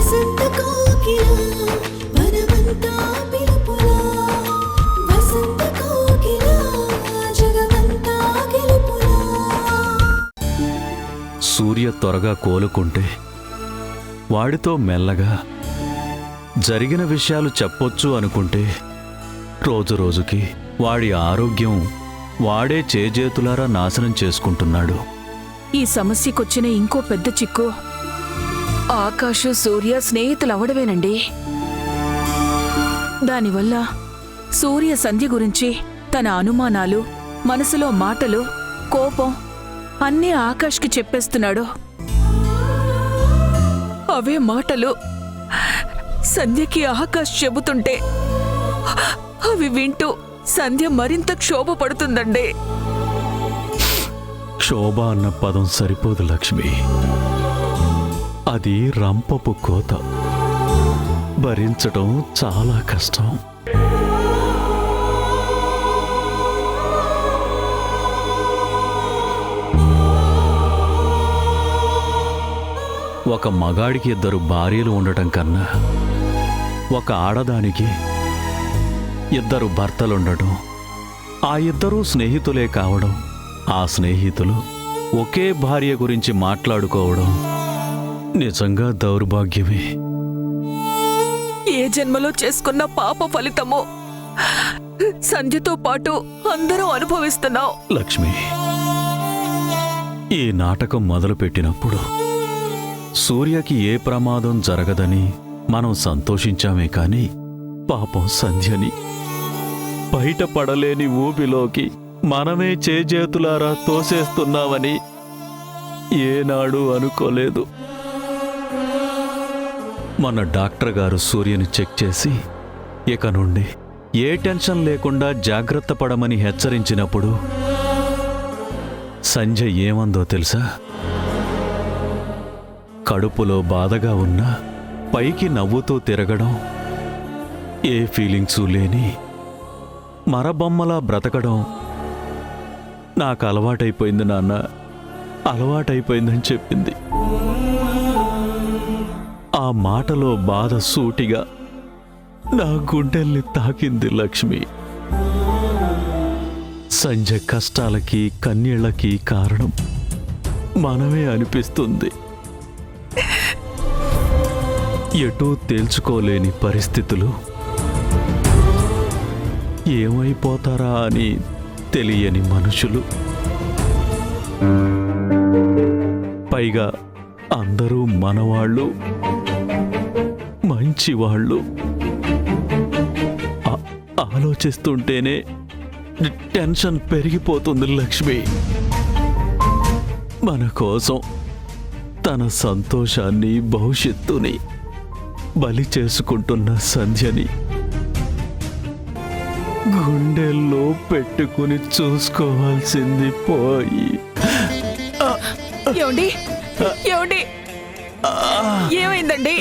వసంత కోకిల వనమంతా పిలుపులా వసంత కోకిల జగమంతా గెలుపులా. సూర్య త్వరగా కోలుకుంటే వాడితో మెల్లగా జరిగిన విషయాలు చెప్పొచ్చు అనుకుంటే రోజురోజుకి వాడి ఆరోగ్యం వాడే చేజేతులారా నాశనం చేసుకుంటున్నాడు. ఈ సమస్యకొచ్చిన ఇంకో పెద్ద చిక్కు ఆకాశు సూర్య స్నేహితులవడమేనండి. దానివల్ల సూర్య సంధ్య గురించి తన అనుమానాలు, మనసులో మాటలు, కోపం అన్నీ ఆకాష్కి చెప్పేస్తున్నాడు. అవే మాటలు సంధ్యకి ఆకాష్ చెబుతుంటే అవి వింటూ సంధ్య మరింత క్షోభపడుతుందండి. క్షోభ అన్న పదం సరిపోదు లక్ష్మి. అది రంపపు కోత. భరించటం చాలా కష్టం. ఒక మగాడికి 2 భార్యలు ఉండటం కన్నా ఒక ఆడదానికి 2 భర్తలుండటం, ఆ 2 స్నేహితులే కావడం, ఆ స్నేహితులు ఒకే భార్య గురించి మాట్లాడుకోవడం నిజంగా దౌర్భాగ్యమే. ఏ జన్మలో చేసుకున్న పాప ఫలితమో సంధ్యతో పాటు అందరూ అనుభవిస్తున్నాం. లక్ష్మి, ఈ నాటకం మొదలుపెట్టినప్పుడు సూర్యకి ఏ ప్రమాదం జరగదని మనం సంతోషించామే కాని పాపం సంధ్యని బయటపడలేని ఊబిలోకి మనమే చేజేతులారా తోసేస్తున్నామని ఏనాడు అనుకోలేదు. మన డాక్టర్ గారు సూర్యని చెక్ చేసి ఇక నుండి ఏ టెన్షన్ లేకుండా జాగ్రత్త పడమని హెచ్చరించినప్పుడు సంధ్య ఏమందో తెలుసా? కడుపులో బాధగా ఉన్నా పైకి నవ్వుతూ తిరగడం, ఏ ఫీలింగ్సు లేని మరబొమ్మలా బ్రతకడం నాకు అలవాటైపోయింది నాన్న, అలవాటైపోయిందని చెప్పింది. ఆ మాటలో బాధ సూటిగా నా గుండెల్ని తాకింది లక్ష్మి. సంధ్య కష్టాలకి కన్నీళ్లకి కారణం మనమే అనిపిస్తుంది. ఎటూ తేల్చుకోలేని పరిస్థితులు, ఏమైపోతారా అని తెలియని మనుషులు, పైగా అందరూ మనవాళ్ళు, మంచివాళ్ళు. ఆలోచిస్తుంటేనే టెన్షన్ పెరిగిపోతుంది లక్ష్మి. మన కోసం తన సంతోషాన్ని, భవిష్యత్తుని బలి చేసుకుంటున్న సంధ్యని గుండెల్లో పెట్టుకుని చూసుకోవాల్సింది పోయి. ఏమండి, ఏమండి, ఏమైందండి?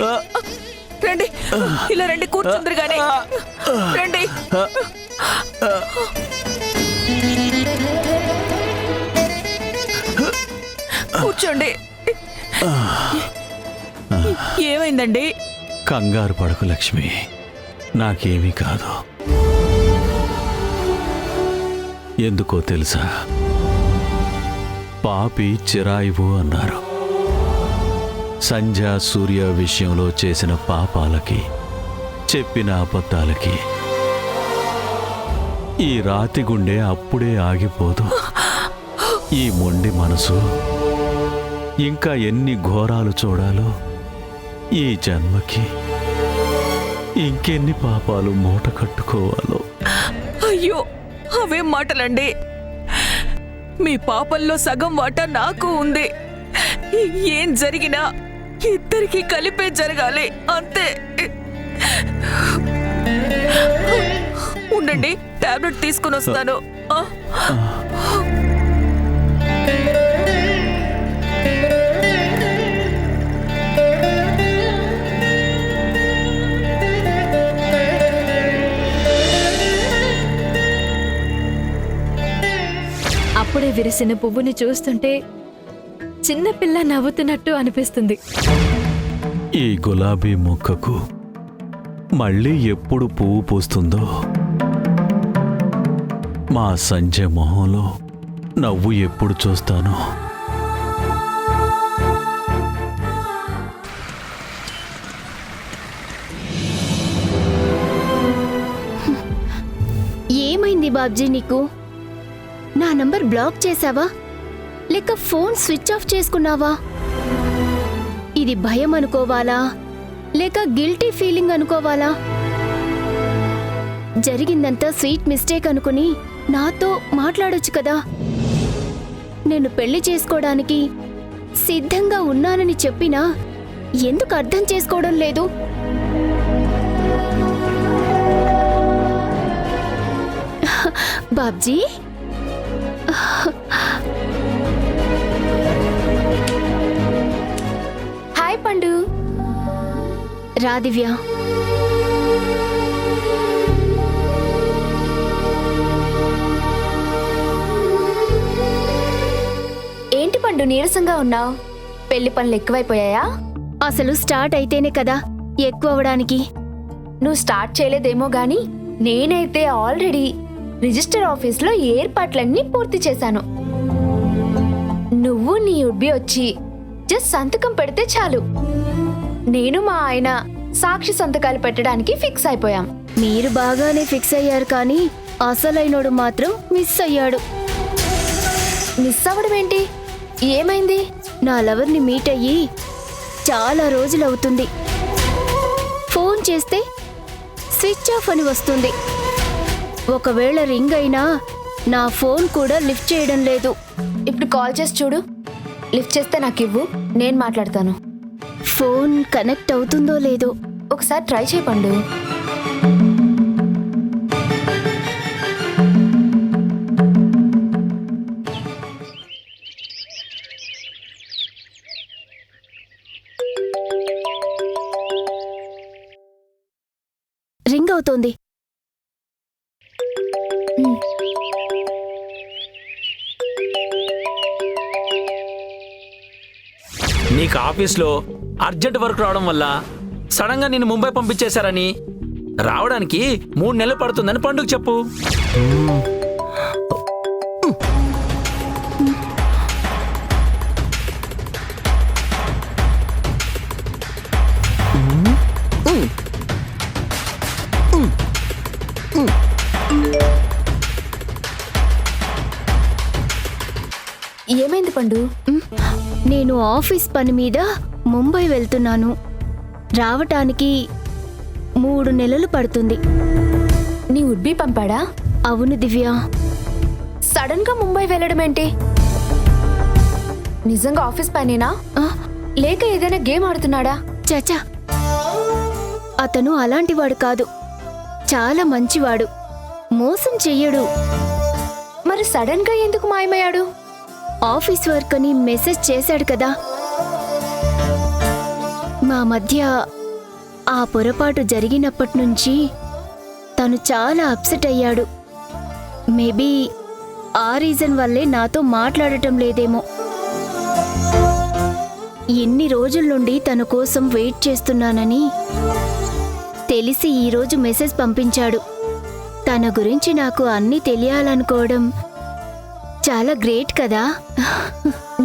రండి, ఇలా రండి, కూర్చుందరు గాని రండి. కూర్చోండి. ఏమైందండి? కంగారు పడకు లక్ష్మి, నాకేమీ కాదు. ఎందుకో తెలుసా? పాపి చిరాయివు అన్నారు. సంధ్య సూర్య విషయంలో చేసిన పాపాలకి, చెప్పిన అబద్ధాలకి ఈ రాతి గుండె అప్పుడే ఆగిపోదు. ఈ మొండి మనసు ఇంకా ఎన్ని ఘోరాలు చూడాలో, ఈ జన్మకి ఇంకెన్ని పాపాలు మూట కట్టుకోవాలో. అయ్యో, అవేం మాటలండి! మీ పాపంలో సగం వాటా నాకు ఉంది. ఏం జరిగినా ఇద్దరికి కలిపే జరగాలి, అంతే. ఉండండి, టాబ్లెట్ తీసుకుని వస్తాను. అప్పుడే విరిసిన పువ్వుని చూస్తుంటే చిన్నపిల్ల నవ్వుతున్నట్టు అనిపిస్తుంది. ఈ గులాబీ మొక్కకు మళ్ళీ ఎప్పుడు పువ్వు పూస్తుందో, మా సంజయ్ మొహంలో నవ్వు ఎప్పుడు చూస్తానో. ఏమైంది బాబ్జీ నీకు? నా నంబర్ బ్లాక్ చేసావా లేక ఫోన్ స్విచ్ ఆఫ్ చేసుకున్నావా? ఇది భయం అనుకోవాలా లేక గిల్టీ ఫీలింగ్ అనుకోవాలా? జరిగిందంతా స్వీట్ మిస్టేక్ అనుకుని నాతో మాట్లాడొచ్చు కదా. నేను పెళ్లి చేసుకోవడానికి సిద్ధంగా ఉన్నానని చెప్పినా ఎందుకు అర్థం చేసుకోవడం లేదు? బాబ్జీ, హాయ్ పండు. రా దివ్య. ఏంటి పండు నీరసంగా ఉన్నావు? పెళ్లి పనులు ఎక్కువైపోయాయా? అసలు స్టార్ట్ అయితేనే కదా ఎక్కువ అవడానికి. నువ్వు స్టార్ట్ చేయలేదేమో గాని నేనైతే ఆల్రెడీ రిజిస్టర్ ఆఫీస్లో ఏర్పాట్లన్నీ పూర్తి చేశాను. నువ్వు నీ ఉడ్బి వచ్చి జస్ట్ సంతకం పెడితే చాలు. నేను మా ఆయన సాక్షి సంతకాలు పెట్టడానికి ఫిక్స్ అయిపోయాం. మీరు బాగానే ఫిక్స్ అయ్యారు కానీ అసలైనోడు మాత్రం మిస్ అయ్యాడు. మిస్ అవ్వడం ఏంటి? ఏమైంది? నా లవర్ని మీట్ అయ్యి చాలా రోజులవుతుంది. ఫోన్ చేస్తే స్విచ్ ఆఫ్ అని వస్తుంది. ఒకవేళ రింగ్ అయినా నా ఫోన్ కూడా లిఫ్ట్ చేయడం లేదు. ఇప్పుడు కాల్ చేసి చూడు. లిఫ్ట్ చేస్తే నాకు ఇవ్వు, నేను మాట్లాడతాను. ఫోన్ కనెక్ట్ అవుతుందో లేదో ఒకసారి ట్రై చేయి పండు. రింగ్ అవుతోంది. నీకు ఆఫీస్లో అర్జెంట్ వర్క్ రావడం వల్ల సడన్ గా నేను ముంబై పంపించేశారని, రావడానికి 3 నెలలు పడుతుందని పండుగ చెప్పు. ఏమైంది పండు? నేను ఆఫీస్ పని మీద ముంబై వెళ్తున్నాను. రావటానికి 3 నెలలు పడుతుంది. నీ ఉడ్బి పంపాడా? అవును దివ్య. సడన్ గా ముంబై వెళ్ళడం ఏంటి? నిజంగా ఆఫీస్ పనేనా లేక ఏదైనా గేమ్ ఆడుతున్నాడా? చచా, అతను అలాంటివాడు కాదు. చాలా మంచివాడు. మోసం చెయ్యడు. మరి సడన్ గా ఎందుకు మాయమయ్యాడు? ఆఫీస్ వర్క్ అని మెసేజ్ చేశాడు కదా. మా మధ్య ఆ పొరపాటు జరిగినప్పటి నుంచి తను చాలా అప్సెట్ అయ్యాడు. మేబీ ఆ రీజన్ వల్లే నాతో మాట్లాడటం లేదేమో. ఎన్ని రోజుల నుండి తన కోసం వెయిట్ చేస్తున్నానని తెలిసి ఈరోజు మెసేజ్ పంపించాడు. తన గురించి నాకు అన్నీ తెలియాలనుకోవడం చాలా గ్రేట్ కదా.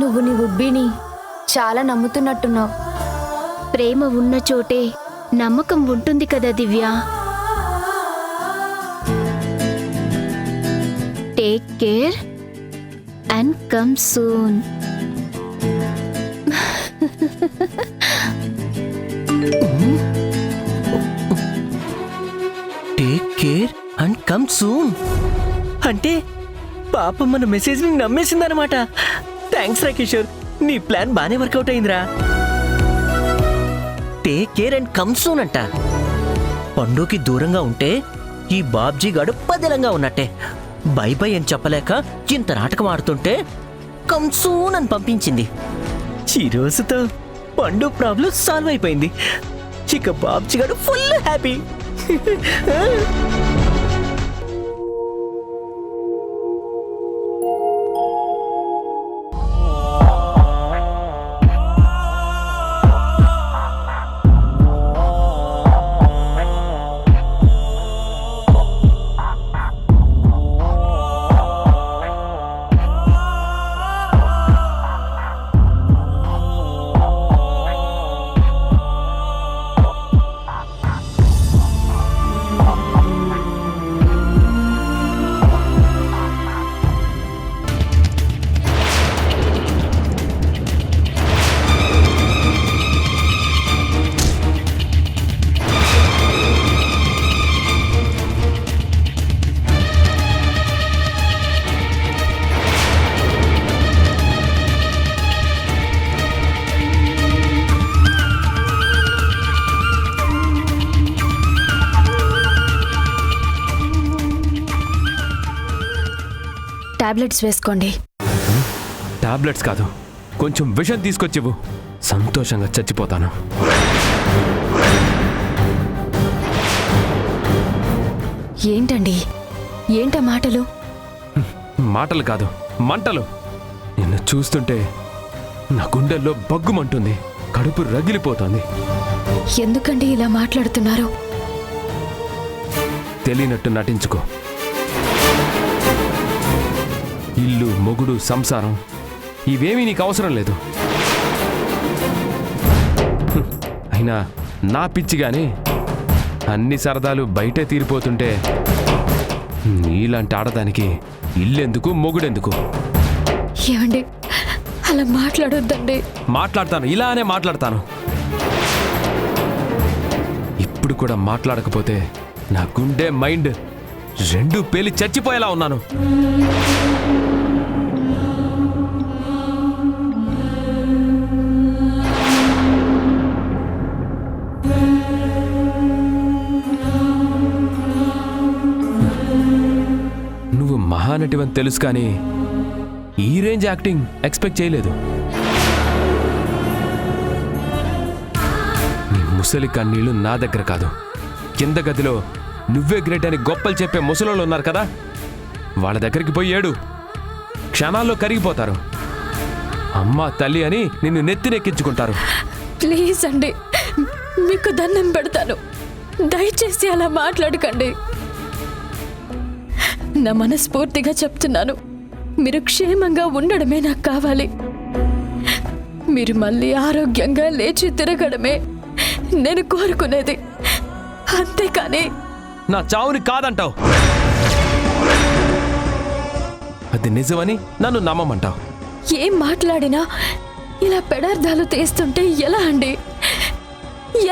నువ్వు నీ ఉడ్బిని చాలా నమ్ముతున్నట్టున్నావు. ప్రేమ ఉన్న చోటే నమ్మకం ఉంటుంది కదా Divya. Take care and come soon. Take care and come soon అంటే పాప మన మెసేజ్ ని నమ్మేసిందనమాట. థ్యాంక్స్ రా కిషోర్, నీ ప్లాన్ బానే వర్కౌట్ అయిందిరా. Take care and come soon అంట. పండుకి దూరంగా ఉంటే ఈ బాబ్జీ గాడు పదిలంగా ఉన్నట్టే. బై బై అని చెప్పలేక ఇంత నాటకం ఆడుతుంటే కమ్ సూన్ అని పంపించింది. ఈ రోజుతో పండు ప్రాబ్లం సాల్వ్ అయిపోయింది. ఇక బాబ్జీ గాడు ఫుల్ హ్యాపీ. టాబ్లెట్స్ వేసుకోండి. టాబ్లెట్స్ కాదు, కొంచెం విషం తీసుకొచ్చివు. సంతోషంగా చచ్చిపోతాను. ఏంటండి ఏంటా మాటలు? మాటలు కాదు, మంటలు. నిన్ను చూస్తుంటే నా గుండెల్లో బగ్గుమంటుంది, కడుపు రగిలిపోతోంది. ఎందుకండి ఇలా మాట్లాడుతున్నారు? తెలియనట్టు నటించుకో. ఇల్లు, మొగుడు, సంసారం ఇవేమీ నీకు అవసరం లేదు. అయినా నా పిచ్చిగాని అన్ని సరదాలు బయటే తీరిపోతుంటే నీలాంటి ఆడదానికి ఇల్లెందుకు, మొగుడెందుకు? ఏమండి అలా మాట్లాడొద్దండి. మాట్లాడతాను, ఇలానే మాట్లాడతాను. ఇప్పుడు కూడా మాట్లాడకపోతే నా గుండె, మైండ్ రెండూ పేలి చచ్చిపోయేలా ఉన్నాను. నువ్వు మహానటివని తెలుసు, కానీ ఈ రేంజ్ యాక్టింగ్ ఎక్స్పెక్ట్ చేయలేదు. నీ ముసలి కన్నీళ్లు నా దగ్గర కాదు, కింద గదిలో నువ్వే గ్రేట్ అని గొప్పలు చెప్పే ముసలోళ్ళు ఉన్నారు కదా, వాళ్ళ దగ్గరికి పోయి ఏడు. క్షణాల్లో కరిగిపోతారు. అమ్మా, తల్లి అని నిన్ను నెత్తినెక్కించుకుంటారు. ప్లీజ్ అండి, మీకు దండం పెడతాను, దయచేసి అలా మాట్లాడకండి. నా మనస్ఫూర్తిగా చెప్తున్నాను, మీరు క్షేమంగా ఉండడమే నాకు కావాలి. మీరు మళ్ళీ ఆరోగ్యంగా లేచి తిరగడమే నేను కోరుకునేది, అంతేకాని నా చావుని కాదంటావు, అది నిజమని నన్ను నమ్మమంటావు. ఏం మాట్లాడినా ఇలా పెడార్థాలు తీస్తుంటే ఎలా అండి?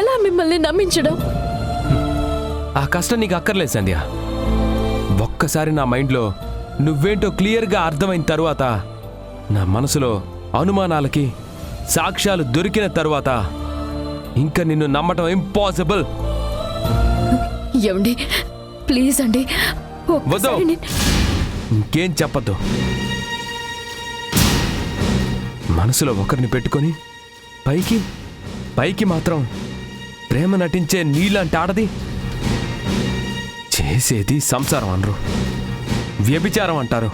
ఎలా మిమ్మల్ని నమ్మించడం? ఆ కష్టం నీకు అక్కర్లేదు సంధ్య. ఒక్కసారి నా మైండ్లో నువ్వేంటో క్లియర్గా అర్థమైన తరువాత, నా మనసులో అనుమానాలకి సాక్ష్యాలు దొరికిన తరువాత ఇంకా నిన్ను నమ్మటం ఇంపాసిబుల్. ఏమండి ప్లీజ్ అండి, వద్దు, ఇంకేం చెప్పద్దు. మనసులో ఒకరిని పెట్టుకొని పైకి పైకి మాత్రం ప్రేమ నటించే నీలాంటి ఆడది చేసేది సంసారం అనరు, వ్యభిచారం అంటారు.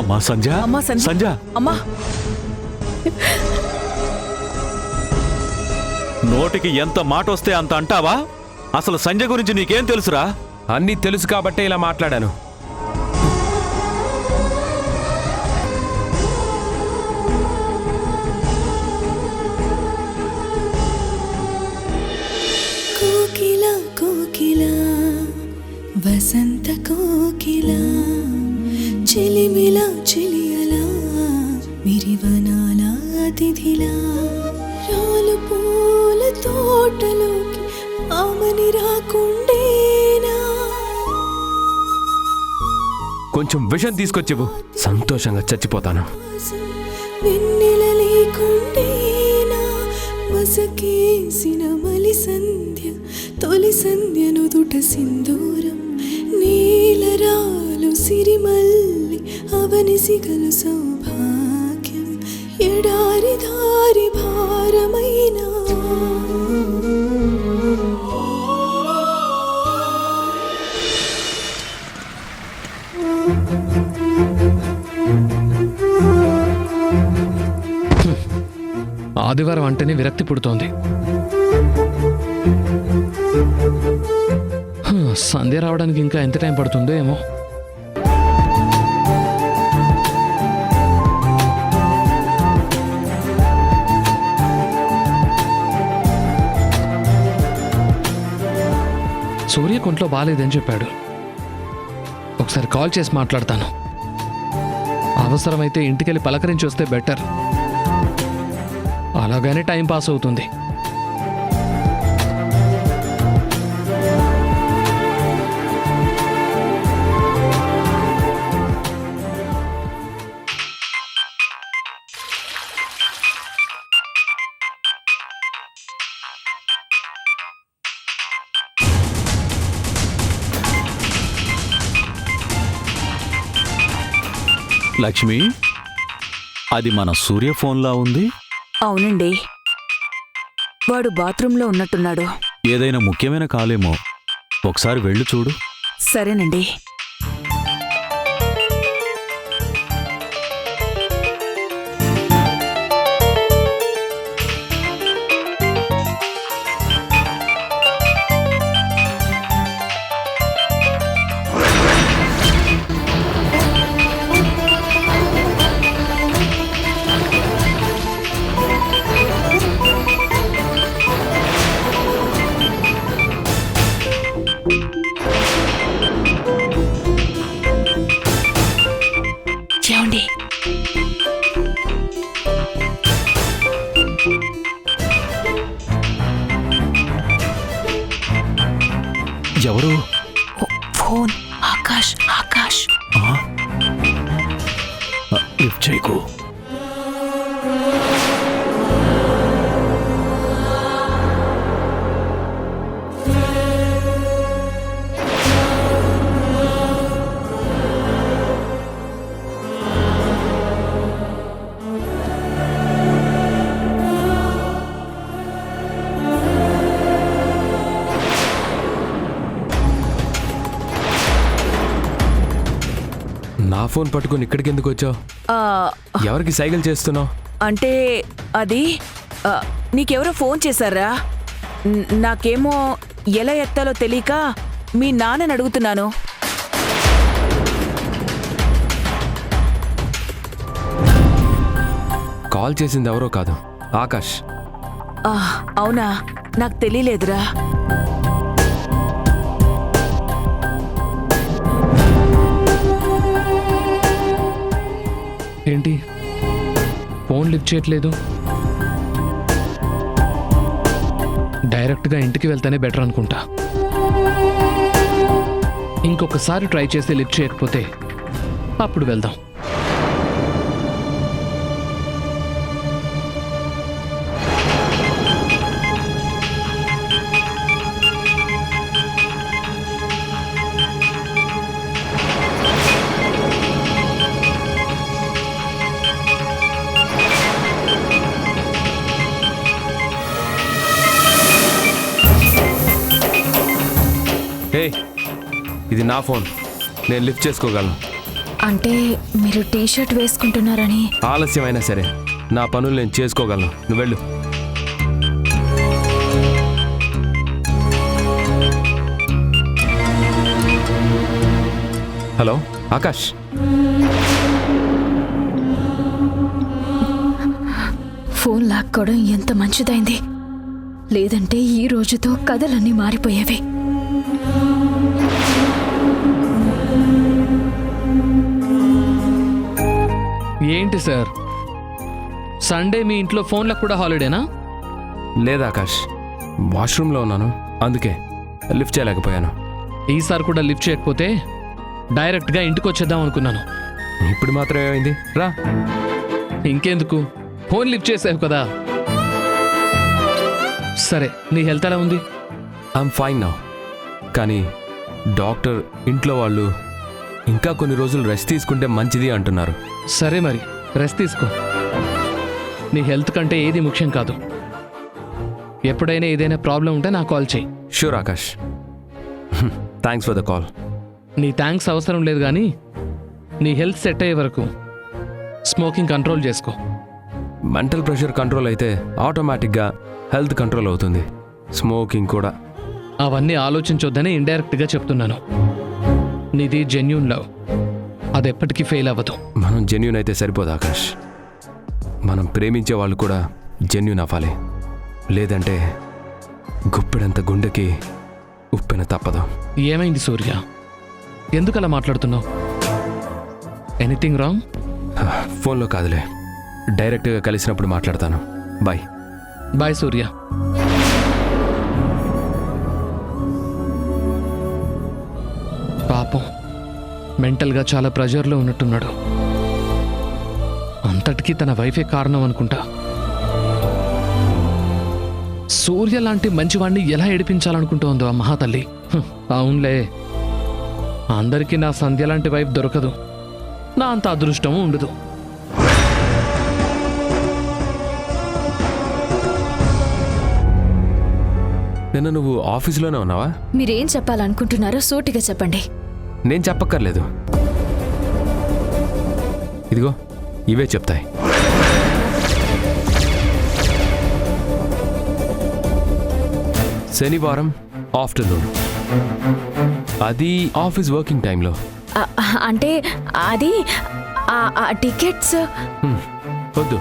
అమ్మా సంజ, అమ్మా సంజ, సంజ, అమ్మా నోటికి ఎంత మాట వస్తే అంత అంటావా? అసలు సంజ గురించి నీకేం తెలుసురా? అన్నీ తెలుసు కాబట్టే ఇలా మాట్లాడాను. కోకిల కోకిల వసంత కోకిల చిలిమిల చిలియల మిరివనాల అతిథిలా రాలు పూల తోటలోకి ఆమని రాకుండేనా. కొంచెం విషం తీసుకొచ్చివు, సంతోషంగా చచ్చిపోతాను. వెన్నెల లేకుండేనా మసకేసిన మలి సంధ్య, తొలి సంధ్య నుదుట సింధూరం, నీలరాలు సిరిమల్లి అవని సిగలు సౌభాగ్యం, ఎడారి దారి భారమైనా. ఆదివారం అంటేనే విరక్తి పుడుతోంది. సంధ్య రావడానికి ఇంకా ఎంత టైం పడుతుందో ఏమో. సూర్య కొంట్లో బాగాలేదని చెప్పాడు. ఒకసారి కాల్ చేసి మాట్లాడతాను. అవసరమైతే ఇంటికెళ్ళి పలకరించి వస్తే బెటర్. అలాగనే టైం పాస్ అవుతుంది. లక్ష్మి, అది మన సూర్య ఫోన్లా ఉంది. అవునండి, వాడు బాత్రూంలో ఉన్నట్టున్నాడు. ఏదైనా ముఖ్యమైన కాలేమో, ఒకసారి వెళ్ళి చూడు. సరేనండి. ఏమండి, ఎవరు? ఫోన్. ఆకాష్. ఆకాష్. లిఫ్ట్ చేయకు. నా ఫోన్ పట్టుకొని ఇక్కడికి ఎందుకు వచ్చావు? ఎవరికి సైకిల్ చేస్తున్నావు? అంటే అది నీకెవరో ఫోన్ చేశారా? నాకేమో ఎలా ఎత్తాలో తెలియక మీ నాన్నని అడుగుతున్నాను. కాల్ చేసింది ఎవరో కాదు, ఆకాష్. అవునా? నాకు తెలియలేదురా. ఏంటి ఫోన్ లిఫ్ట్ చేయట్లేదు? డైరెక్ట్గా ఇంటికి వెళ్తేనే బెటర్ అనుకుంటా. ఇంకొకసారి ట్రై చేసి లిఫ్ట్ చేయకపోతే అప్పుడు వెళ్దాం. హే, ఇది నా ఫోన్, నేను లిఫ్ట్ చేసుకోగలను. అంటే మీరు టీ షర్ట్ వేసుకుంటున్నారని. ఆలస్యమైనా సరే నా పనులు నేను చేసుకోగలను, నువ్వు వెళ్ళు. హలో ఆకాష్. ఫోన్ లాక్కోవడం ఎంత మంచిదైంది, లేదంటే ఈ రోజుతో కథలన్నీ మారిపోయేవి. ఏంటి సార్, సండే మీ ఇంట్లో ఫోన్లకు కూడా హాలిడేనా? లేదు ఆకాష్, వాష్రూమ్లో ఉన్నాను, అందుకే లిఫ్ట్ చేయలేకపోయాను. ఈసారి కూడా లిఫ్ట్ చేయకపోతే డైరెక్ట్గా ఇంటికి వచ్చేద్దాం అనుకున్నాను. ఇప్పుడు మాత్రం ఏమైంది? రా. ఇంకెందుకు, ఫోన్ లిఫ్ట్ చేసావు కదా. సరే, నీ హెల్త్ ఎలా ఉంది? I'm fine now. కానీ డాక్టర్, ఇంట్లో వాళ్ళు ఇంకా కొన్ని రోజులు రెస్ట్ తీసుకుంటే మంచిది అంటున్నారు. సరే మరి, రెస్ట్ తీసుకో. నీ హెల్త్ కంటే ఏది ముఖ్యం కాదు. ఎప్పుడైనా ఏదైనా ప్రాబ్లం ఉంటే నాకు కాల్ చేయి. Sure Akash. Thanks for the call. నీ థ్యాంక్స్ అవసరం లేదు, కానీ నీ హెల్త్ సెట్ అయ్యే వరకు స్మోకింగ్ కంట్రోల్ చేసుకో. మెంటల్ ప్రెషర్ కంట్రోల్ అయితే ఆటోమేటిక్గా హెల్త్ కంట్రోల్ అవుతుంది, స్మోకింగ్ కూడా. అవన్నీ ఆలోచించొద్దని ఇండైరెక్ట్గా చెప్తున్నాను. నీది జెన్యూన్ లవ్, అది ఎప్పటికీ ఫెయిల్ అవ్వదు. మనం జెన్యూన్ అయితే సరిపోదు ఆకాష్, మనం ప్రేమించే వాళ్ళు కూడా జెన్యూన్ అవ్వాలి. లేదంటే గుప్పెడంత గుండెకి ఉప్పెన తప్పదు. ఏమైంది సూర్య, ఎందుకు అలా మాట్లాడుతున్నావు? Anything wrong? ఫోన్లో కాదులే, డైరెక్ట్గా కలిసినప్పుడు మాట్లాడతాను. బాయ్. బాయ్ సూర్య. పాపం మెంటల్గా చాలా ప్రెజర్లో ఉన్నట్టున్నాడు. అంతటికీ తన వైఫే కారణం అనుకుంటా. సూర్య లాంటి మంచివాణ్ణి ఎలా ఏడిపించాలనుకుంటోందో ఆ మహాతల్లి. అవునులే, అందరికీ నా సంధ్య లాంటి వైఫ్ దొరకదు, నా అంత అదృష్టము ఉండదు. నిన్న నువ్వు ఆఫీసులోనే ఉన్నావా? మీరేం చెప్పాలనుకుంటున్నారో సూటిగా చెప్పండి. నేను చెప్పక్కర్లేదు, ఇదిగో ఇవే చెప్తాయి. శనివారం ఆఫ్టర్నూన్, అది ఆఫీస్ వర్కింగ్ టైంలో. అంటే అది టికెట్స్ వద్దు,